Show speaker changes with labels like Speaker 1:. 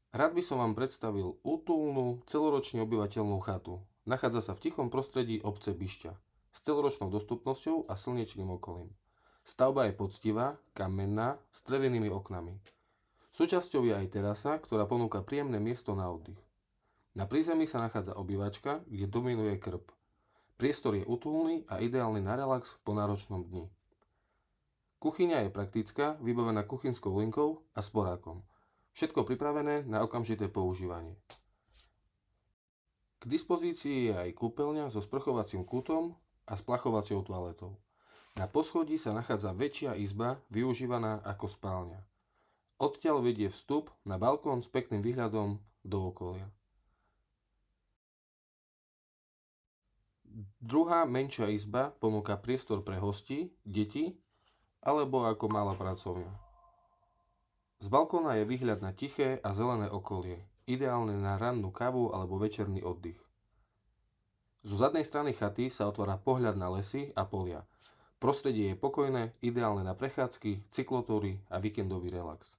Speaker 1: Rád by som vám predstavil útulnú, celoročne obyvateľnú chatu. Nachádza sa v tichom prostredí obce Byšťa s celoročnou dostupnosťou a slnečným okolím. Stavba je poctivá, kamenná, s drevenými oknami. Súčasťou je aj terasa, ktorá ponúka príjemné miesto na oddych. Na prízemí sa nachádza obývačka, kde dominuje krb. Priestor je útulný a ideálny na relax po náročnom dni. Kuchyňa je praktická, vybavená kuchynskou linkou a sporákom. Všetko pripravené na okamžité používanie. K dispozícii je aj kúpeľňa so sprchovacím kútom a splachovacou toaletou. Na poschodí sa nachádza väčšia izba, využívaná ako spálňa. Odtiaľ vedie vstup na balkón s pekným výhľadom do okolia. Druhá menšia izba ponúka priestor pre hostí, deti alebo ako malá pracovňa. Z balkóna je výhľad na tiché a zelené okolie, ideálne na rannú kávu alebo večerný oddych. Zo zadnej strany chaty sa otvára pohľad na lesy a polia. Prostredie je pokojné, ideálne na prechádzky, cyklotúry a víkendový relax.